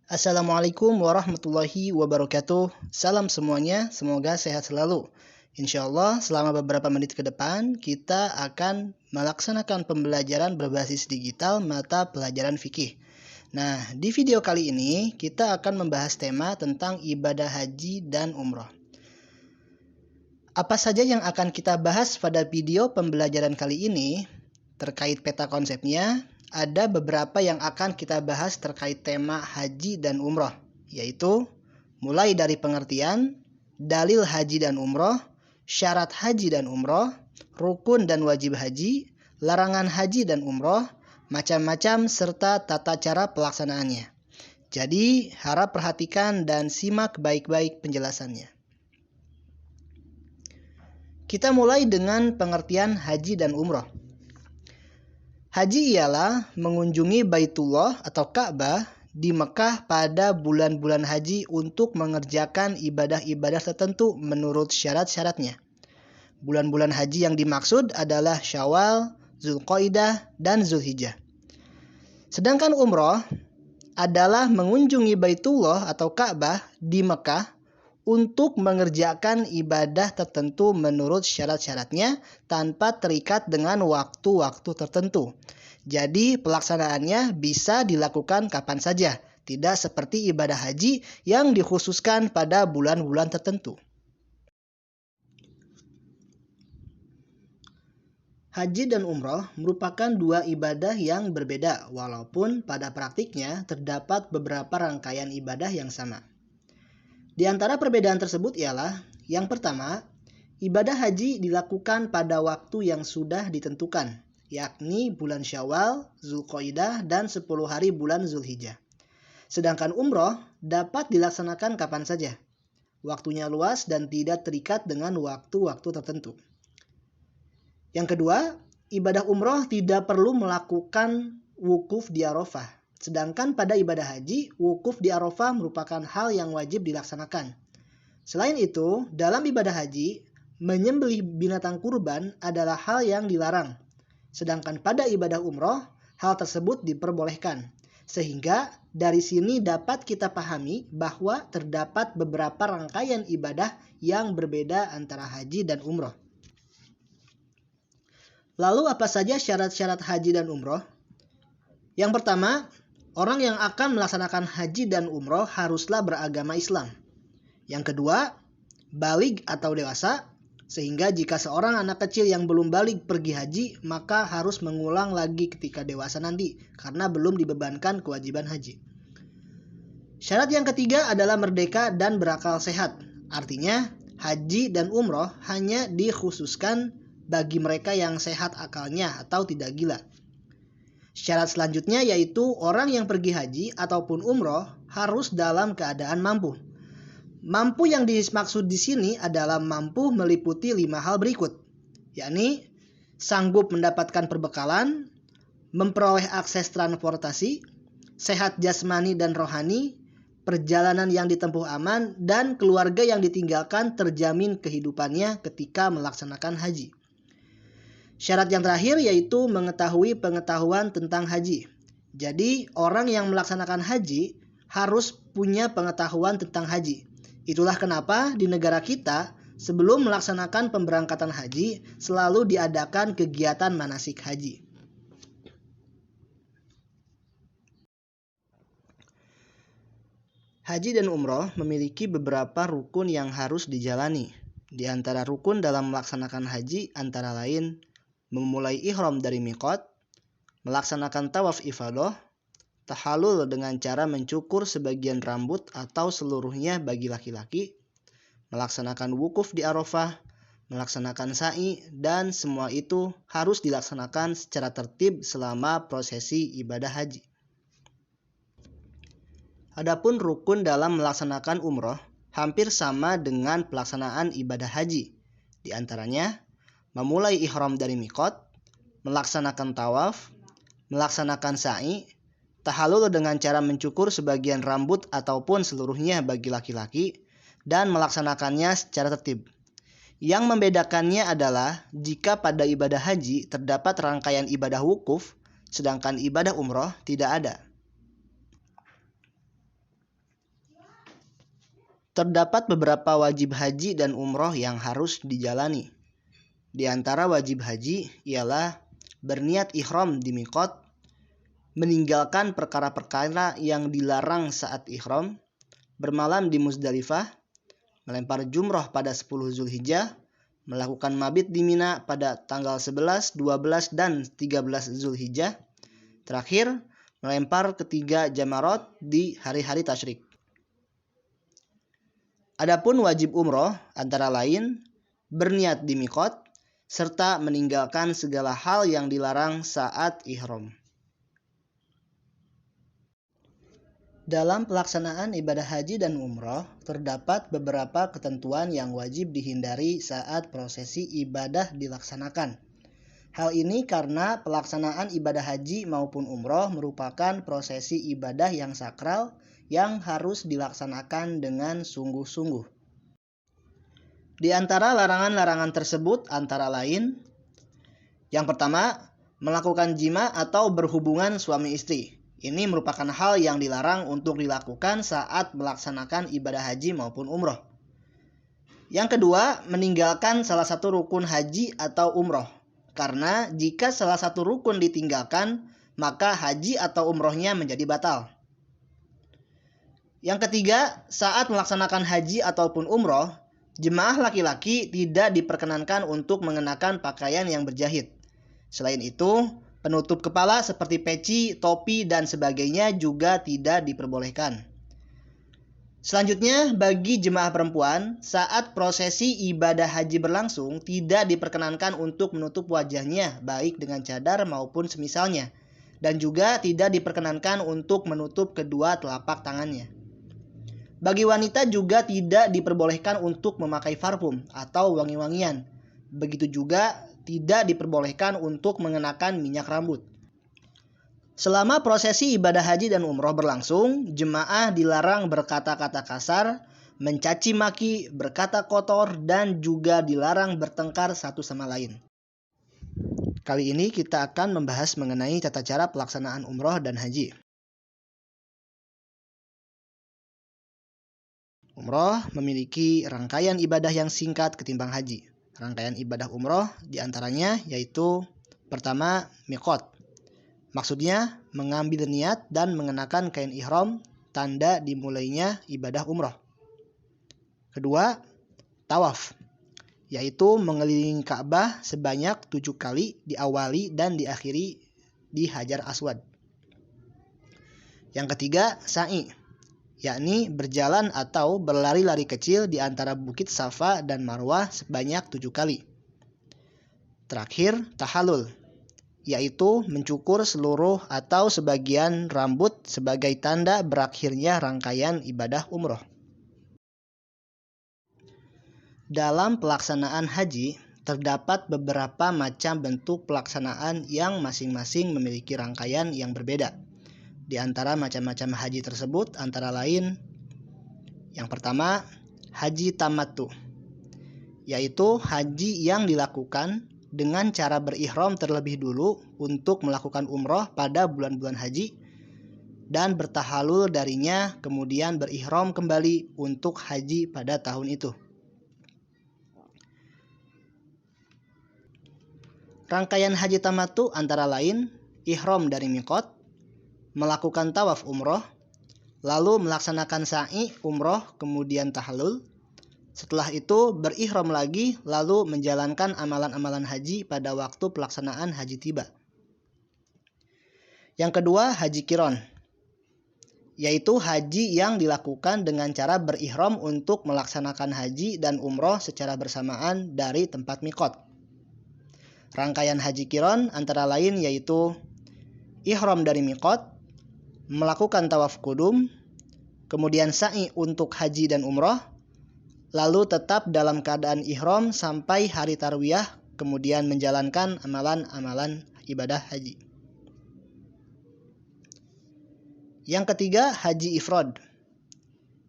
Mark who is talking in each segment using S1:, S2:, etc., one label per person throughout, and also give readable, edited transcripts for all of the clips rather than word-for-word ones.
S1: Assalamualaikum warahmatullahi wabarakatuh. Salam semuanya, semoga sehat selalu. Insya Allah selama beberapa menit ke depan kita akan melaksanakan pembelajaran berbasis digital mata pelajaran fikih. Nah, di video kali ini kita akan membahas tema tentang ibadah haji dan umroh. Apa saja yang akan kita bahas pada video pembelajaran kali ini? Terkait peta konsepnya, ada beberapa yang akan kita bahas terkait tema haji dan umroh, yaitu mulai dari pengertian, dalil haji dan umroh, syarat haji dan umroh, rukun dan wajib haji, larangan haji dan umroh, macam-macam serta tata cara pelaksanaannya. Jadi, harap perhatikan dan simak baik-baik penjelasannya. Kita mulai dengan pengertian haji dan umroh. Haji ialah mengunjungi Baitullah atau Ka'bah di Mekah pada bulan-bulan haji untuk mengerjakan ibadah-ibadah tertentu menurut syarat-syaratnya. Bulan-bulan haji yang dimaksud adalah Syawal, Zulqaidah, dan Zulhijjah. Sedangkan umroh adalah mengunjungi Baitullah atau Ka'bah di Mekah untuk mengerjakan ibadah tertentu menurut syarat-syaratnya tanpa terikat dengan waktu-waktu tertentu. Jadi pelaksanaannya bisa dilakukan kapan saja, tidak seperti ibadah haji yang dikhususkan pada bulan-bulan tertentu. Haji dan umroh merupakan dua ibadah yang berbeda, walaupun pada praktiknya terdapat beberapa rangkaian ibadah yang sama. Di antara perbedaan tersebut ialah, yang pertama, ibadah haji dilakukan pada waktu yang sudah ditentukan, yakni bulan Syawal, Zulqaidah, dan 10 hari bulan Zulhijjah. Sedangkan umroh dapat dilaksanakan kapan saja. Waktunya luas dan tidak terikat dengan waktu-waktu tertentu. Yang kedua, ibadah umroh tidak perlu melakukan wukuf di Arafah. Sedangkan pada ibadah haji, wukuf di Arafah merupakan hal yang wajib dilaksanakan. Selain itu, dalam ibadah haji, menyembelih binatang kurban adalah hal yang dilarang. Sedangkan pada ibadah umroh, hal tersebut diperbolehkan. Sehingga dari sini dapat kita pahami bahwa terdapat beberapa rangkaian ibadah yang berbeda antara haji dan umroh. Lalu apa saja syarat-syarat haji dan umroh? Yang pertama, orang yang akan melaksanakan haji dan umroh haruslah beragama Islam. Yang kedua, baligh atau dewasa, sehingga jika seorang anak kecil yang belum baligh pergi haji, maka harus mengulang lagi ketika dewasa nanti, karena belum dibebankan kewajiban haji. Syarat yang ketiga adalah merdeka dan berakal sehat. Artinya, haji dan umroh hanya dikhususkan bagi mereka yang sehat akalnya atau tidak gila. Syarat selanjutnya yaitu orang yang pergi haji ataupun umroh harus dalam keadaan mampu. Mampu yang dimaksud di sini adalah mampu meliputi 5 hal berikut, yakni sanggup mendapatkan perbekalan, memperoleh akses transportasi, sehat jasmani dan rohani, perjalanan yang ditempuh aman, dan keluarga yang ditinggalkan terjamin kehidupannya ketika melaksanakan haji. Syarat yang terakhir yaitu mengetahui pengetahuan tentang haji. Jadi, orang yang melaksanakan haji harus punya pengetahuan tentang haji. Itulah kenapa di negara kita, sebelum melaksanakan pemberangkatan haji, selalu diadakan kegiatan manasik haji. Haji dan umroh memiliki beberapa rukun yang harus dijalani. Di antara rukun dalam melaksanakan haji antara lain, memulai ihram dari miqat, melaksanakan tawaf ifadah, tahallul dengan cara mencukur sebagian rambut atau seluruhnya bagi laki-laki, melaksanakan wukuf di Arafah, melaksanakan sa'i, dan semua itu harus dilaksanakan secara tertib selama prosesi ibadah haji. Adapun rukun dalam melaksanakan umroh hampir sama dengan pelaksanaan ibadah haji. Di antaranya, memulai ihram dari miqat, melaksanakan tawaf, melaksanakan sa'i, tahallul dengan cara mencukur sebagian rambut ataupun seluruhnya bagi laki-laki, dan melaksanakannya secara tertib. Yang membedakannya adalah jika pada ibadah haji terdapat rangkaian ibadah wukuf, sedangkan ibadah umroh tidak ada. Terdapat beberapa wajib haji dan umroh yang harus dijalani. Di antara wajib haji ialah berniat ihram di miqat, meninggalkan perkara-perkara yang dilarang saat ihram, bermalam di Muzdalifah, melempar jumrah pada 10 Zulhijjah, melakukan mabit di Mina pada tanggal 11, 12, dan 13 Zulhijjah. Terakhir, melempar ketiga jamarat di hari-hari tasyrik. Adapun wajib umroh antara lain berniat di miqat serta meninggalkan segala hal yang dilarang saat ihram. Dalam pelaksanaan ibadah haji dan umroh, terdapat beberapa ketentuan yang wajib dihindari saat prosesi ibadah dilaksanakan. Hal ini karena pelaksanaan ibadah haji maupun umroh merupakan prosesi ibadah yang sakral yang harus dilaksanakan dengan sungguh-sungguh. Di antara larangan-larangan tersebut antara lain, yang pertama, melakukan jima atau berhubungan suami istri. Ini merupakan hal yang dilarang untuk dilakukan saat melaksanakan ibadah haji maupun umroh. Yang kedua, meninggalkan salah satu rukun haji atau umroh. Karena jika salah satu rukun ditinggalkan, maka haji atau umrohnya menjadi batal. Yang ketiga, saat melaksanakan haji ataupun umroh, jemaah laki-laki tidak diperkenankan untuk mengenakan pakaian yang berjahit. Selain itu, penutup kepala seperti peci, topi, dan sebagainya juga tidak diperbolehkan. Selanjutnya, bagi jemaah perempuan, saat prosesi ibadah haji berlangsung, tidak diperkenankan untuk menutup wajahnya, baik dengan cadar maupun semisalnya, dan juga tidak diperkenankan untuk menutup kedua telapak tangannya. Bagi wanita juga tidak diperbolehkan untuk memakai parfum atau wangi-wangian. Begitu juga tidak diperbolehkan untuk mengenakan minyak rambut. Selama prosesi ibadah haji dan umroh berlangsung, jemaah dilarang berkata-kata kasar, mencaci maki, berkata kotor, dan juga dilarang bertengkar satu sama lain. Kali ini kita akan membahas mengenai tata cara pelaksanaan umroh dan haji. Umroh memiliki rangkaian ibadah yang singkat ketimbang haji. Rangkaian ibadah umroh diantaranya yaitu pertama, miqat. Maksudnya mengambil niat dan mengenakan kain ihram, tanda dimulainya ibadah umroh. Kedua, tawaf, yaitu mengelilingi Ka'bah sebanyak 7 kali diawali dan diakhiri di Hajar Aswad. Yang ketiga, sa'i, yakni berjalan atau berlari-lari kecil di antara bukit Safa dan Marwah sebanyak 7 kali. Terakhir, tahallul, yaitu mencukur seluruh atau sebagian rambut sebagai tanda berakhirnya rangkaian ibadah umroh. Dalam pelaksanaan haji, terdapat beberapa macam bentuk pelaksanaan yang masing-masing memiliki rangkaian yang berbeda. Di antara macam-macam haji tersebut antara lain, yang pertama, haji tamattu, yaitu haji yang dilakukan dengan cara berihram terlebih dulu untuk melakukan umroh pada bulan-bulan haji dan bertahalul darinya, kemudian berihram kembali untuk haji pada tahun itu. Rangkaian haji tamattu antara lain ihram dari miqat, melakukan tawaf umroh, lalu melaksanakan sa'i umroh, kemudian tahallul. Setelah itu berihram lagi, lalu menjalankan amalan-amalan haji pada waktu pelaksanaan haji tiba. Yang kedua, haji qiron, yaitu haji yang dilakukan dengan cara berihram untuk melaksanakan haji dan umroh secara bersamaan dari tempat miqat. Rangkaian haji qiron antara lain yaitu ihram dari miqat, melakukan tawaf qudum, kemudian sa'i untuk haji dan umroh, lalu tetap dalam keadaan ihram sampai hari tarwiyah, kemudian menjalankan amalan-amalan ibadah haji. Yang ketiga, haji ifrad,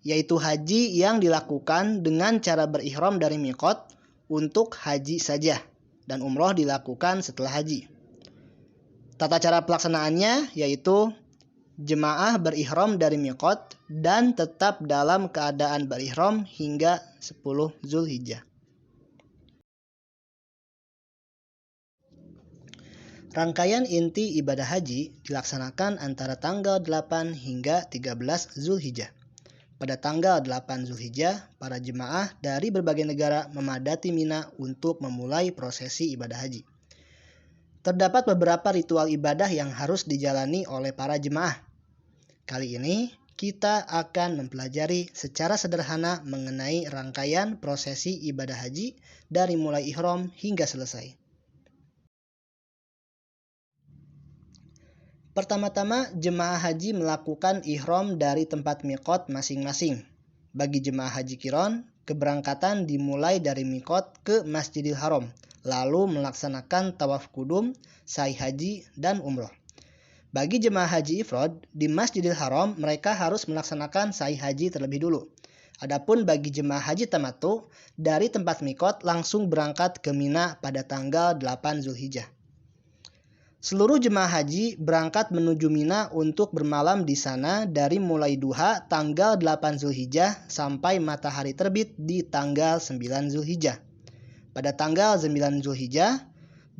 S1: yaitu haji yang dilakukan dengan cara berihram dari miqat untuk haji saja, dan umroh dilakukan setelah haji. Tata cara pelaksanaannya yaitu jemaah berihram dari miqat dan tetap dalam keadaan berihram hingga 10 Zulhijjah. Rangkaian inti ibadah haji dilaksanakan antara tanggal 8 hingga 13 Zulhijjah. Pada tanggal 8 Zulhijjah, para jemaah dari berbagai negara memadati Mina untuk memulai prosesi ibadah haji. Terdapat beberapa ritual ibadah yang harus dijalani oleh para jemaah. Kali ini, kita akan mempelajari secara sederhana mengenai rangkaian prosesi ibadah haji dari mulai ihram hingga selesai. Pertama-tama, jemaah haji melakukan ihram dari tempat miqat masing-masing. Bagi jemaah haji qiron, keberangkatan dimulai dari miqat ke Masjidil Haram, lalu melaksanakan tawaf kudum, sa'i haji, dan umroh. Bagi jemaah haji ifrad, di Masjidil Haram mereka harus melaksanakan sa'i haji terlebih dulu. Adapun bagi jemaah haji tamattu, dari tempat miqat langsung berangkat ke Mina pada tanggal 8 Zulhijjah. Seluruh jemaah haji berangkat menuju Mina untuk bermalam di sana dari mulai duha tanggal 8 Zulhijjah sampai matahari terbit di tanggal 9 Zulhijjah. Pada tanggal 9 Zulhijjah,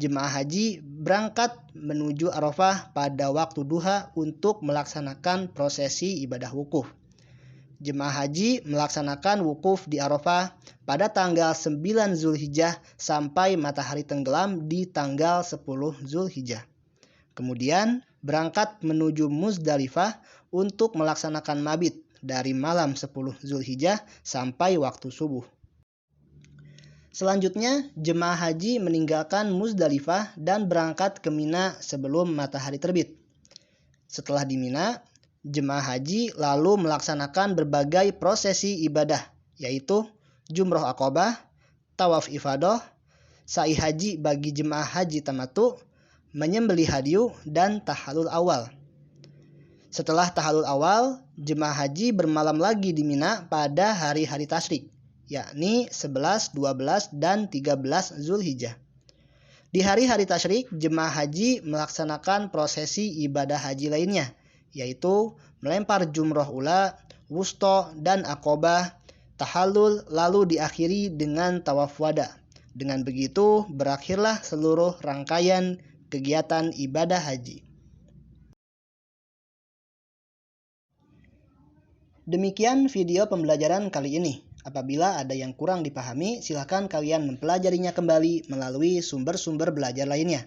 S1: jemaah haji berangkat menuju Arafah pada waktu duha untuk melaksanakan prosesi ibadah wukuf. Jemaah haji melaksanakan wukuf di Arafah pada tanggal 9 Zulhijjah sampai matahari tenggelam di tanggal 10 Zulhijjah. Kemudian berangkat menuju Muzdalifah untuk melaksanakan mabit dari malam 10 Zulhijjah sampai waktu subuh. Selanjutnya, jemaah haji meninggalkan Muzdalifah dan berangkat ke Mina sebelum matahari terbit. Setelah di Mina, jemaah haji lalu melaksanakan berbagai prosesi ibadah, yaitu jumroh aqobah, tawaf ifadah, sa'i haji bagi jemaah haji tamattu, menyembelih hadyu, dan tahallul awal. Setelah tahallul awal, jemaah haji bermalam lagi di Mina pada hari-hari tasyrik, yakni 11, 12, dan 13 Zulhijjah. Di hari-hari tasyrik, jemaah haji melaksanakan prosesi ibadah haji lainnya, yaitu melempar jumroh ula, wusto, dan aqobah, tahallul, lalu diakhiri dengan tawaf wada. Dengan begitu, berakhirlah seluruh rangkaian kegiatan ibadah haji. Demikian video pembelajaran kali ini. Apabila ada yang kurang dipahami, silakan kalian mempelajarinya kembali melalui sumber-sumber belajar lainnya.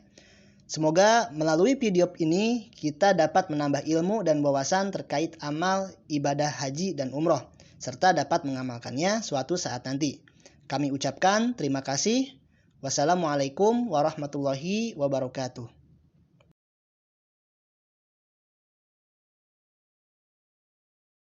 S1: Semoga melalui video ini kita dapat menambah ilmu dan wawasan terkait amal ibadah haji dan umroh, serta dapat mengamalkannya suatu saat nanti. Kami ucapkan terima kasih. Wassalamualaikum warahmatullahi wabarakatuh.